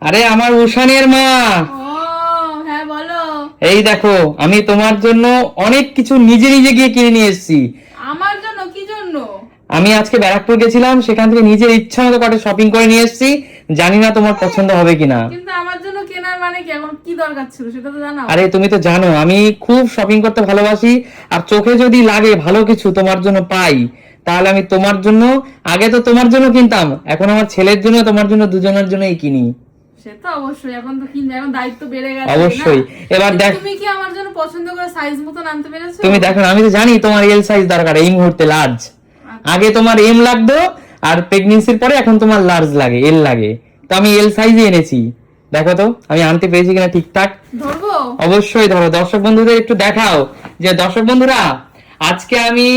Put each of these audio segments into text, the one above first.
আরে আমার উষানের মা, ও হ্যাঁ বলো। এই দেখো আমি তোমার জন্য অনেক কিছু নিজে নিজে গিয়ে কিনে নিয়ে এসেছি। আমার জন্য? কি জন্য? আমি আজকে ব্যারাকপুর গেছিলাম, সেখান থেকে নিজের ইচ্ছা মতো কটা শপিং করে নিয়ে এসেছি। জানি না তোমার পছন্দ হবে কিনা। কিন্তু আমার জন্য কেনার মানে কি, এখন কি দরকার ছিল সেটা তো জানাও। আরে তুমি তো জানো আমি খুব শপিং করতে ভালোবাসি, আর চোখে যদি লাগে ভালো কিছু তোমার জন্য পাই, তাহলে আমি তোমার জন্য, আগে তো তোমার জন্য কিনতাম, এখন আমার ছেলের জন্য তোমার জন্য দুজনের জন্যই কিনি। সে তো অবশ্যই, এখন তো কিনবে, এখন দায়িত্ব বেড়ে গেছে না? অবশ্যই। এবার কিন্তু দেখ, তুমি কি আমার জন্য পছন্দ করে সাইজ মতো আনতে পেরেছো? তুমি দেখো না, আমি তো জানি তোমার এল সাইজ দরকার এই মুহূর্তে, লার্জ। আচ্ছা। আগে তোমার এম লাগতো, আর প্রেগনেন্সির পরে এখন তোমার লার্জ লাগে, এল লাগে। তো আমি এল সাইজই এনেছি। দেখো তো আমি আনতে পেরেছি কিনা ঠিকঠাক। ধরবো? অবশ্যই ধরো, দর্শক বন্ধুদের একটু দেখাও যে দর্শক বন্ধুরা, আজকে আমি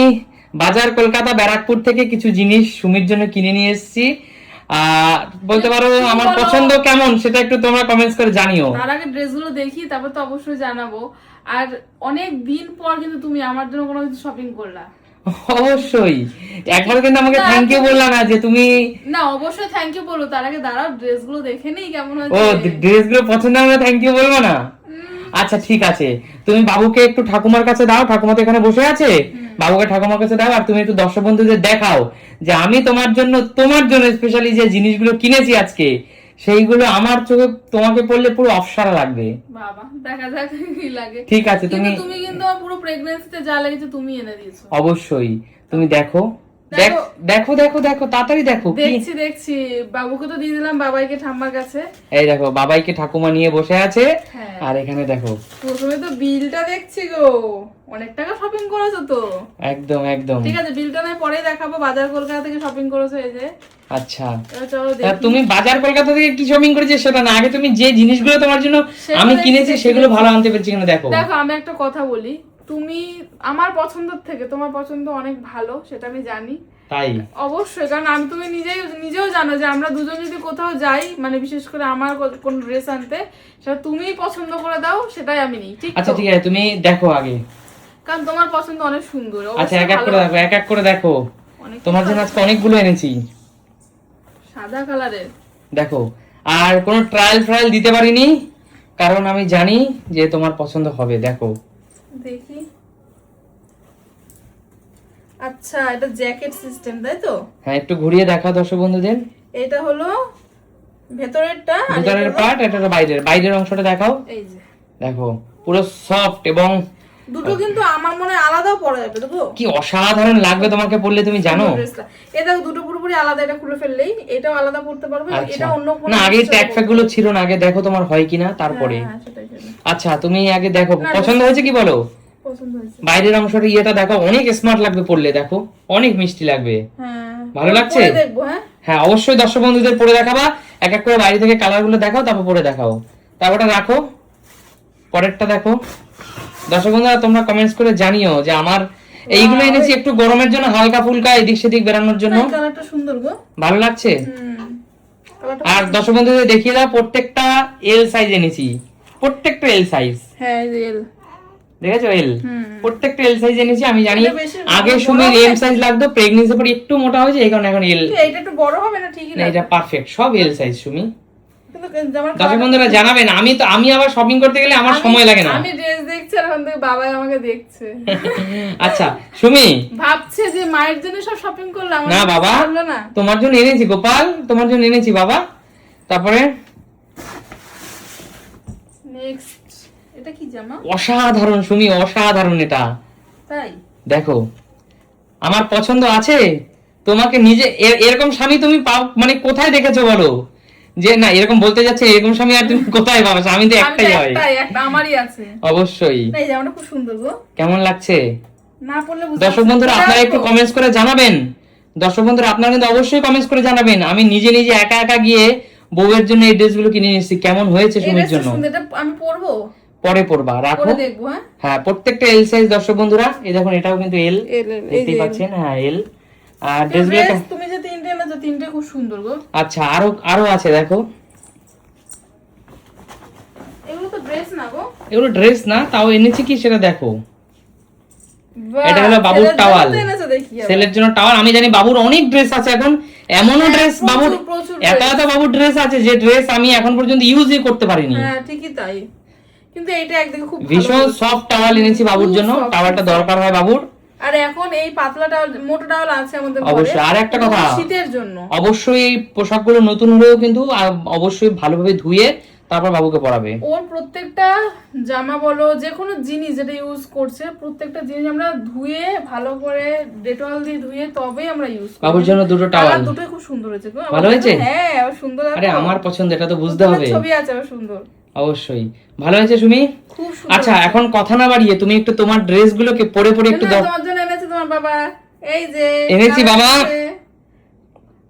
বাজার কলকাতা ব্যারাকপুর থেকে কিছু জিনিস সুমির জন্য কিনে নিয়ে এসেছি। বলতে পারো আমার বলো। পছন্দ কেমন সেটা একটু তোমরা কমেন্টস করে জানিও। তার আগে ড্রেসগুলো দেখি, তারপর তো অবশ্যই জানাবো। আর অনেক দিন পর কিন্তু তুমি আমার জন্য কোনো কিছু শপিং করলা। অবশ্যই। একবার কিন্তু আমাকে না, থ্যাংক ইউ বললা না যে তুমি। না অবশ্যই থ্যাংক ইউ বলো, তার আগে দাঁড়াও ড্রেসগুলো দেখে নেই কেমন ও, হয়েছে। ড্রেসগুলো পছন্দ হলে থ্যাংক ইউ বলবো না? আচ্ছা ঠিক আছে, তুমি বাবুকে একটু ঠাকুমার কাছে দাও, ঠাকুমা তো এখানে বসে আছে। বাবুকে ঠাকুমার কাছে দাও, আর তুমি একটু দর্শক বন্ধুদের দেখাও যে আমি তোমার জন্য স্পেশালি যে জিনিসগুলো কিনেছি আজকে, সেইগুলো আমার চোখে তোমাকে পড়লে পুরো অপসারা লাগবে। বাবা দেখা যাক কি লাগে। ঠিক আছে, কিন্তু তুমি তুমি কিন্তু আমার পুরো প্রেগন্যান্সিতে যা লেগেছে তুমি এনে দিয়েছো। অবশ্যই তুমি দেখো। দেখো। দেখো দেখো দেখো তাড়াতাড়ি দেখো কি। দেখছি দেখছি, বাবুকে তো দিয়ে দিলাম বাবাইকে ঠাম্মার কাছে। এই দেখো বাবাইকে ঠাকুমা নিয়ে বসে আছে, হ্যাঁ। আর এখানে দেখো। প্রথমে তো বিলটা দেখছি গো, অনেক টাকা শপিং করেছো তো। একদম একদম। ঠিক আছে, বিলটা নয় পরে দেখাবো, বাজার কলকাতা থেকে শপিং করেছো এই যে। আচ্ছা, এবার চলো তা দেখি। তুমি বাজার কলকাতা থেকে কি শপিং করেছো সেটা না, আগে তুমি যে জিনিসগুলো তোমার জন্য সেগুলো আমি দেখছি, কিনেছি দেখছি, সেগুলো দেখছি। ভালো আনতে পেরেছি কিনা দেখো। দেখো আমি একটা কথা বলি, তুমি আমার পছন্দের থেকে তোমার পছন্দ অনেক ভালো, সেটা আমি জানি। তাই? অবশ্যই, কারণ আমি তুমি নিজেও জানো যে আমরা দুজন যদি কোথাও যাই, মানে বিশেষ করে আমার কোন ড্রেস আনতে, সেটা তুমিই পছন্দ করে দাও, সেটাই আমি নিই। ঠিক আচ্ছা তো? ঠিক আছে, তুমি দেখো আগে। কারণ তোমার পছন্দ অনেক সুন্দর। আচ্ছা অবশ্যই এক এক করে ভালো। দেখো, এক এক করে দেখো। অনেক তোমার জন্য আজকে অনেকগুলো এনেছি, সাদা কালারের। দেখো। আর কোনো ট্রায়াল ফ্রায়াল দিতে পারিনি, কারণ আমি জানি যে তোমার পছন্দ হবে। দেখো দেখি। আচ্ছা এটা জ্যাকেট সিস্টেম তাই তো? হ্যাঁ, একটু ঘুরিয়ে দেখা দর্শক বন্ধুদের। এটা হলো ভেতরেরটা, আর ভিতরের এটা হলো- পার্ট, এটা হলো বাইরের অংশটা দেখাও। এই যে দেখো পুরো সফট, এবং দুটো কিন্তু আমার মনে হয় আলাদাও পরা যাবে, দেখো কি অসাধারণ লাগবে তোমাকে পরলে, তুমি জানো। ড্রেসটা এটা দুটো পুরোপুরি আলাদা, এটা খুলে ফেললেই এটাও আলাদা পড়তে পারবে, আচ্ছা, এটা অন্য কোনো না আগে জিনিসের ট্যাগ সাথে ফ্যাগ গুলো ছিল না, আগে দেখো তোমার হয় কিনা তারপরে। হ্যাঁ, সেটাই সেটাই। আচ্ছা তুমি আগে দেখো না, পছন্দ হয়েছে কি বলো। পছন্দ হয়েছে। বাইরের অংশটা ইয়েটা দেখো, অনেক স্মার্ট লাগবে পরলে, দেখো অনেক মিষ্টি লাগবে। হ্যাঁ ভালো লাগছে? পরে দেখবো। হ্যাঁ হ্যাঁ অবশ্যই দর্শক বন্ধুদের পরে দেখাবা, এক এক করে বাইরে থেকে কালার গুলো দেখাও, তারপর পরে দেখাও। তারপরটা রাখো, পরেরটা দেখো। দর্শক বন্ধুরা তোমরা কমেন্টস করে জানিও যে আমার এইগুলো এনেছি একটু গরমের জন্য, হালকা ফুলকা এদিক সেদিক বেরানোর জন্য। এই কালারটা সুন্দর গো। ভালো লাগছে? কালারটা আর দর্শক বন্ধুদের দেখিয়ে দাও, প্রত্যেকটা এল সাইজ এনেছি, প্রত্যেকটা এল সাইজ। হ্যাঁ রিয়েল। দেখেছো এল, প্রত্যেকটা এল সাইজ এনেছি। আমি জানি এটা বেশি আগে বড় সুমির হবে? এম সাইজ লাগতো, প্রেগন্যান্সির পর একটু মোটা হয়েছে, এই কারণে এখন এল। এটা একটু বড় হবে না? ঠিকই না না, এটা পারফেক্ট, সব এল সাইজ সুমি। কিন্তু আমার দর্শক বন্ধুরা জানাবেন, আমি আবার শপিং করতে গেলে আমার সময় লাগে না। আমি ড্রেস দেখছি আর ওখান থেকে বাবাই আমাকে দেখছে। আচ্ছা সুমি, ভাবছে যে মায়ের জন্য সব শপিং করলাম। না বাবা, না তোমার জন্য এনেছি গোপাল, তোমার জন্য এনেছি বাবা। তারপরে নেক্সট এটা কি জামা? অসাধারণ সুমি, অসাধারণ এটা। তাই? দেখো আমার পছন্দ আছে, তোমাকে নিজে এরকম স্বামী তুমি পাও মানে কোথায় দেখেছো বলো, যে না এরকম বলতে যাচ্ছে এরকম স্বামী আর তুমি কোথায় পাবে, স্বামী তো একটাই হয়। একটা আমারই আছে। অবশ্যই। না এই জামাটা খুব সুন্দর গো। কেমন লাগছে না পড়লে দর্শক বন্ধুরা আপনারা একটু কমেন্টস করে জানাবেন। দর্শক বন্ধুরা আপনারা কিন্তু অবশ্যই কমেন্টস করে জানাবেন। আমি নিজে নিজে একা একা গিয়ে বউয়ের জন্য এই ড্রেসগুলো কিনে নিয়েছি, কেমন হয়েছে সুমির জন্য। এটা আমি পরবো, পরে পরবা, রাখো। পরে দেখবো। হ্যাঁ হ্যাঁ প্রত্যেকটা এল সাইজ দর্শক বন্ধুরা, এই দেখুন এটাও কিন্তু এল, দেখতেই পাচ্ছেন। হ্যাঁ এল। আর ড্রেসগুলো ড্রেস তুমি যে তিনটে এনেছো, তিনটে খুব সুন্দর গো। আচ্ছা আরো আছে দেখো। এগুলো তো ড্রেস না গো। এগুলো ড্রেস না, তাও এনেছি কি সেটা দেখো। বাহ, এটা হলো বাবুর ছেলের জন্য টাওয়াল, তো এনেছো দেখি আবার। ছেলের জন্য টাওয়াল। আমি জানি বাবুর অনেক ড্রেস আছে এখন, এমনও ড্রেস প্রচুর, বাবুর প্রচুর এত এত বাবুর ড্রেস আছে যে ড্রেস আমি এখন পর্যন্ত ইউজই করতে পারিনি। হ্যাঁ ঠিকই তাই, কিন্তু এইটা একদিকে খুব ভালো ভীষণ হয়েছে। সফট টাওয়াল এনেছি বাবুর খুব জন্য, soft, টাওয়ালটা খুব দরকার হয় বাবুর। আর এখন এই পাতলা টাওয়াল মোটা টাওয়াল আছে আমাদের ঘরে, অবশ্যই। আর একটা কথা, শীতের জন্য অবশ্যই এই পোশাকগুলো নতুন হলেও কিন্তু অবশ্যই ভালোভাবে ধুয়ে তারপর বাবুকে পরাবে। ওর প্রত্যেকটা জামা বলো যে কোনো জিনিস যেটা ইউজ করছে প্রত্যেকটা জিনিস আমরা ধুয়ে ভালো করে ডেটল দিয়ে ধুয়ে তবেই আমরা ইউজ করি। বাবুর জন্য দুটো টাওয়াল দুটোই খুব সুন্দর হয়েছে গো। ভালো হয়েছে? হ্যাঁ আবার সুন্দর। আরে আমার পছন্দ, এটা তো বুঝতে হবে। ছবি আছে আবার সুন্দর। অবশ্যই ভালো হয়েছে সুমি। খুব সুন্দর। আচ্ছা এখন কথা না বাড়িয়ে তুমি একটু তোমার ড্রেসগুলোকে পরে পরে একটু দাও। তোমার জন্য এনেছে তোমার বাবা, এই যে এনেছি বাবা।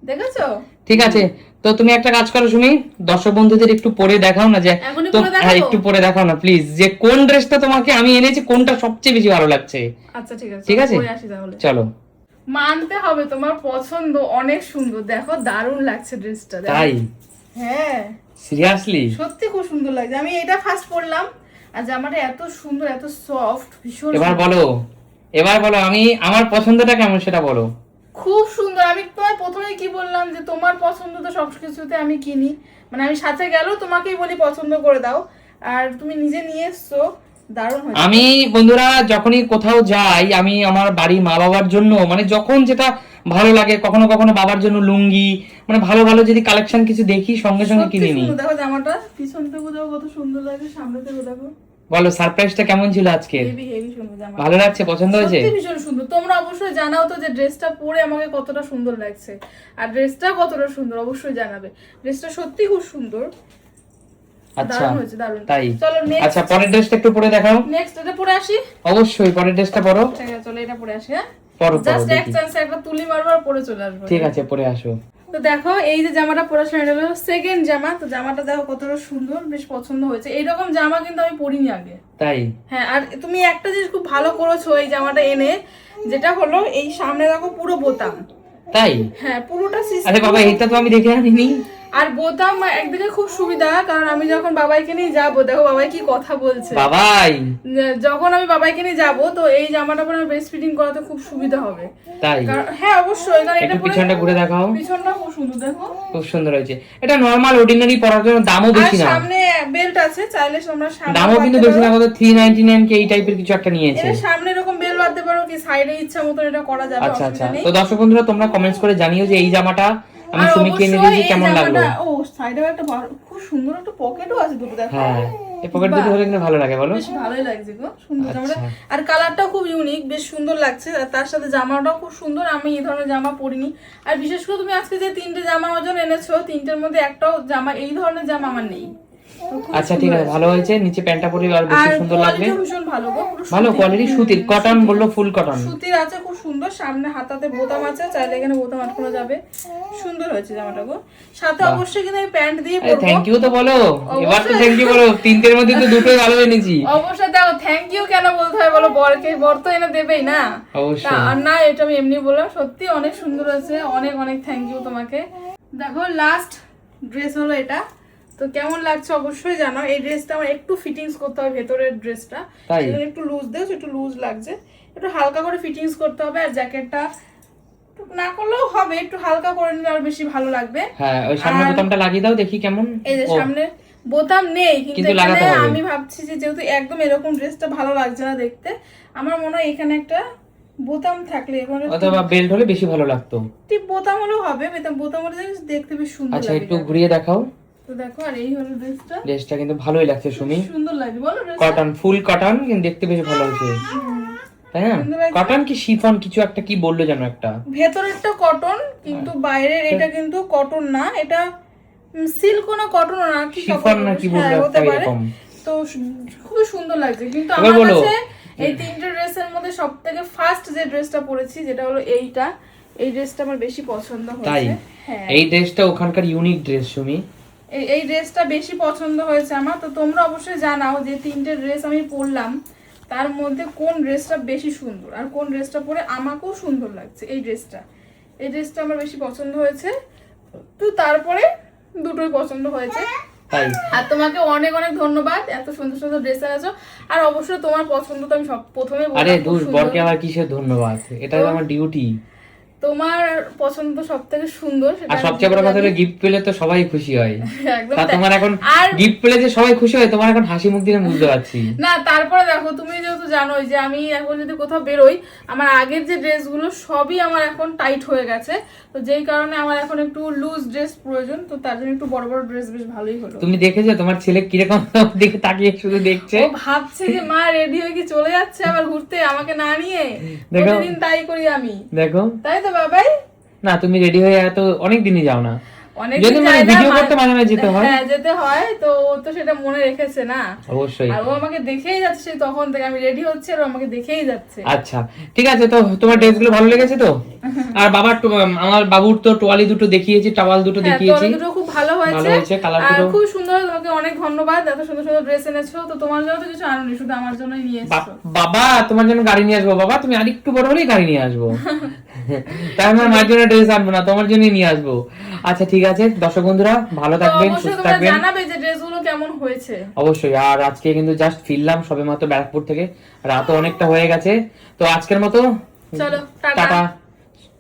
দেখেছো? ঠিক আছে, তো তুমি একটা কাজ করো সুমি, দর্শক বন্ধুদের একটু পরে দেখাও না যে এখনই তো পরে দেখাবো? হ্যাঁ একটু পরে দেখাও না প্লিজ, যে কোন ড্রেসটা তোমাকে আমি এনেছি কোনটা সবচেয়ে বেশি ভালো লাগছে। আচ্ছা ঠিক আছে, ঠিক আছে পরে আসি তাহলে। চলো। মানতে হবে তোমার পছন্দ অনেক সুন্দর, দেখো দারুণ লাগছে ড্রেসটা। তাই? হ্যাঁ সিরিয়াসলি সত্যি খুব সুন্দর লাগছে। আমি এটা ফার্স্ট পরলাম আর জামাটা এত সুন্দর, এত সফট, ভীষণ এবার সুন্দর। বলো, এবার বলো আমি আমার পছন্দটা কেমন সেটা বলো। খুব সুন্দর। আমি তোমায় প্রথমে কি বললাম যে তোমার পছন্দ তো সবকিছুতে আমি কিনি, মানে আমি সাথে গেলেও তোমাকেই বলি পছন্দ করে দাও, আর তুমি নিজে নিয়ে এসছো, দারুণ হয়েছে। আমি বন্ধুরা যখনই কোথাও যাই আমি আমার বাড়ি মা বাবার জন্য মানে যখন যেটা ভালো লাগে, কখনো কখনো বাবার জন্য লুঙ্গি মানে ভালো ভালো যদি কালেকশন কিছু দেখি সঙ্গে সঙ্গে সত্যি কিনে নিই। সুন্দর। দেখো জামাটা পিছন থেকে দেখো কত সুন্দর লাগে, সামনে থেকে দেখো। বলো সারপ্রাইজটা কেমন ছিল আজকে? হেভি হেভি সুন্দর জামা। ভালো লাগছে? পছন্দ হয়েছে? সত্যি ভীষণ সুন্দর। তোমরা অবশ্যই জানাও তো যে ড্রেসটা পরে আমাকে কতটা সুন্দর লাগছে, আর ড্রেসটা কতটা সুন্দর অবশ্যই জানাবে। ড্রেসটা সত্যি খুব সুন্দর, আচ্ছা দারুণ হয়েছে, দারুণ। তাই? চলো নেক্সট। আচ্ছা পরের ড্রেসটা একটু পরে দেখাও। নেক্সট এটা পরে আসি। অবশ্যই পরের ড্রেসটা পরো। ঠিক আছে চলো এটা পরে আসি। হ্যাঁ পরো পরো জাস্ট এক দেখি। চান্সে একটা তুলি মারবো আর পরে চলে আসবো। ঠিক আছে পরে আসো। তো দেখো এই যে জামাটা পরে আসলে এটা হলো সেকেন্ড জামা। তো জামাটা দেখো কতটা সুন্দর, বেশ পছন্দ হয়েছে। এইরকম জামা কিন্তু আমি পরিনি আগে। তাই? হ্যাঁ আর তুমি একটা জিনিস খুব ভালো করেছো এই জামাটা এনে, যেটা হলো এই সামনে দেখো পুরো বোতাম। তাই? হ্যাঁ পুরোটা সিস্টেম। আরে বাবা এটা তো আমি দেখে আনিনি। আর বোতাম একদিকে খুব সুবিধা, কারণ আমি যখন বাবাইকে নিয়ে যাবো, দেখো বাবাই কি কথা বলছে, বাবাই যখন আমি বাবাইকে নিয়ে যাবো তো এই জামাটা পরে ব্রেস্ট ফিটিং করাতে খুব সুবিধা হবে। তাই? হ্যাঁ অবশ্যই, কারণ এটা একটু পরে পিছনটা ঘুরে দেখাও। পিছনটা খুব সুন্দর দেখো। খুব সুন্দর হয়েছে। এটা নরমাল অর্ডিনারি পরার জন্য, দামও আর বেশি না। সামনে বেল্ট আছে, চাইলে তোমরা সামনে দামও কিন্তু বেশি না, কত 399 কে এই টাইপের কিছু একটা নিয়েছে। এর সামনে এরকম বেল বাঁধতে পারো, কি সাইডে ইচ্ছা মতো এটা করা যাবে, আচ্ছা আচ্ছা, অসুবিধা নেই। তো দর্শক বন্ধুরা তোমরা কমেন্টস করে জানিও যে এই জামাটা আমি আর সুমিকে এনে অবশ্যই দিয়েছি এই কেমন লাগলো। জামাটা- ও সাইডেও একটা খুব সুন্দর একটা পকেটও আছে দুটো, দেখো হ্যাঁ এই পকেট দুটো হলে কিন্তু ভালো লাগে বলো। বেশ ভালোই লাগছে গো, সুন্দর জামাটা। আচ্ছা। আর কালারটাও খুব ইউনিক, বেশ সুন্দর লাগছে। আর তার সাথে জামাটাও খুব সুন্দর। আমি এই ধরনের জামা পরিনি। আর বিশেষ করে তুমি আজকে যে 3টে জামা আমার জন্য এনেছো, 3টের মধ্যে একটাও জামা এই ধরনের জামা আমার নেই। তো খুব আচ্ছা ঠিক আছে, ভালো হয়েছে। নিচে প্যান্টটা পরে আর বেশি আর সুন্দর লাগবে। কোয়ালিটিও ভীষণ ভালো গো, পুরো ভালো সুতির। কোয়ালিটি, সুতির কটন বললো, ফুল কটন। সুতির আছে, খুব সুন্দর। সামনে হাতাতে বোতাম আছে, চাইলে এখানে বোতাম আটকানো যাবে। সুন্দর হয়েছে জামাটা গো। সাথে অবশ্যই কিন্তু আমি প্যান্ট দিয়ে পরবো। থ্যাংক ইউ তো বলো, এবার তো অবশ্যই। থ্যাংক ইউ বলো। 3টের মধ্যে তো দুটোই ভালো এনেছি। অবশ্যই দেখো থ্যাংক ইউ কেন বলতে হয় বলো, বরকে, বর তো এনে দেবেই না। অবশ্যই। আর না এটা আমি এমনি বললাম, সত্যি অনেক সুন্দর আছে। অনেক অনেক থ্যাংক ইউ তোমাকে। দেখো লাস্ট ড্রেস হলো এটা। তো কেমন লাগছে অবশ্যই জানো। এই ড্রেসটা আমার একটু ফিটিংস করতে হবে, ভেতরের ড্রেসটা তাই? একটু লুজ দেও, একটু লুজ লাগছে, একটু হালকা করে ফিটিংস করতে হবে। আর জ্যাকেটটা না করলেও হবে, একটু হালকা করে নিলে আর বেশি ভালো লাগবে। হ্যাঁ ওই সামনে বোতামটা লাগিয়ে দাও দেখি কেমন। এই যে ও, সামনে বোতাম নেই, কিন্তু কিন্তু লাগাতে এখানে হবে। আমি ভাবছি যে যেহেতু একদম এরকম ড্রেসটা ভালো লাগছে না দেখতে, আমার মনে হয় এখানে একটা বোতাম থাকলে, এখানে অথবা বেল্ট হলে বেশি ভালো লাগতো। টিপ বোতাম হলেও হবে, বোতাম হলে দেখতে বেশ সুন্দর আচ্ছা লাগে। একটু ঘুরিয়ে দেখাও। তো দেখো আর এই হলো ড্রেসটা। ড্রেসটা কিন্তু ভালোই লাগছে সুমি। সুন্দর লাগছে বলো ড্রেসটা? কটন, ফুল কটন, কিন্তু দেখতে বেশ ভালো হয়েছে তাই না? সুন্দর লাগছে। কটন কি শিফন কিছু একটা কি বললো জানো একটা। ভেতরেরটা কটন, কিন্তু বাইরের এটা কিন্তু কটন না, এটা সিল্ক না কটন না, কি শিফন না কি বললো হতে একটা পারে। এরকম। তো খুবই সুন্দর লাগছে। কিন্তু এবার আমার বলো। কাছে এই 3টে ড্রেসের মধ্যে সবথেকে ফার্স্ট যে ড্রেসটা পরেছি, যেটা হলো এইটা, এই ড্রেসটা আমার বেশি পছন্দ তাই? হয়েছে। হ্যাঁ এই ড্রেসটা ওখানকার ইউনিক ড্রেস সুমি। এই ড্রেসটা বেশি পছন্দ হয়েছে আমার। তো তোমরা অবশ্যই জানাও যে 3টে ড্রেস আমি পরলাম, তার মধ্যে কোন ড্রেসটা বেশি সুন্দর, আর কোন ড্রেসটা পরে আমাকেও সুন্দর লাগছে। এই ড্রেসটা আমার বেশি পছন্দ হয়েছে। তো তারপরে দুটোই পছন্দ হয়েছে। তাই? আর তোমাকে অনেক অনেক ধন্যবাদ, এত সুন্দর সুন্দর ড্রেস এনেছো। আর অবশ্যই তোমার পছন্দ তো আমি সব প্রথমে আরে বললাম, খুব দূর সুন্দর। বরকে আবার কিসের ধন্যবাদ, এটা তো আমার ডিউটি। তোমার পছন্দ সব থেকে সুন্দর সেটা আর আমি সবচেয়ে বড় বুঝতে কথা হলো পারি। গিফট পেলে তো সবাই খুশি হয়। একদম তা তাই। তোমার এখন আর গিফট পেলে যে সবাই খুশি হয়, তোমার এখন হাসি মুখ দিয়ে বুঝতে পারছি। না তারপরে দেখো, তুমি যেহেতু জানোই যে আমি এখন যদি কোথাও বেরোই, আমার আগের যে ড্রেসগুলো সবই আমার এখন টাইট হয়ে গেছে, তো যেই কারণে আমার এখন একটু লুজ ড্রেস প্রয়োজন, তো তার জন্য একটু বড় বড় ড্রেস বেশ ভালোই হলো। তুমি দেখেছো তোমার ছেলে কিরকম দিকে তাকিয়ে শুধু দেখছে? ও ভাবছে যে মা রেডি হয়ে কি চলে যাচ্ছে আবার ঘুরতে আমাকে না নিয়ে। দেখো। প্রতিদিন তাই করি আমি, দেখো, তাই তো বাবাই? না তুমি রেডি হয়ে এত অনেক দিনই যাও না, অনেক যদি মানে ভিডিও করতে মাঝে মাঝে যেতে হয়। হ্যাঁ যেতে হয়, তো ও তো সেটা মনে রেখেছে না। অবশ্যই। আর ও আমাকে দেখেই যাচ্ছে সেই তখন থেকে, আমি রেডি হচ্ছে আর ও আমাকে দেখেই যাচ্ছে। আচ্ছা ঠিক আছে, তো তোমার ড্রেসগুলো ভালো লেগেছে তো? আর বাবার আমার বাবুর তো টোয়ালি দুটো দেখিয়েছি, টাওয়াল দুটো হ্যাঁ, দেখিয়েছি, তোর দুটো খুব ভালো ভালো হয়েছে। হয়েছে, কালার আর দুটো খুব সুন্দর, তোমাকে অনেক ধন্যবাদ, এত সুন্দর সুন্দর ড্রেস এনেছো। তো তোমার জন্য তো কিছু আনোনি, শুধু আমার জন্যই নিয়ে এসেছো। বাবা তোমার জন্য গাড়ি নিয়ে আসবো। বাবা তুমি আরেকটু বড় হলেই গাড়ি নিয়ে আসবো। তাই আমার মায়ের জন্য ড্রেস আনবো না, তোমার জন্যই নিয়ে আসবো। আচ্ছা ঠিক আছে, দর্শক বন্ধুরা ভালো তো থাকবেন, অবশ্যই সুস্থ তোমরা থাকবেন। জানাবে যে ড্রেসগুলো কেমন হয়েছে। অবশ্যই। আর আজকে কিন্তু জাস্ট ফিরলাম সবেমাত্র ব্যারাকপুর থেকে, রাতও অনেকটা হয়ে গেছে। তো আজকের মতো চলো টাটা। টাটা।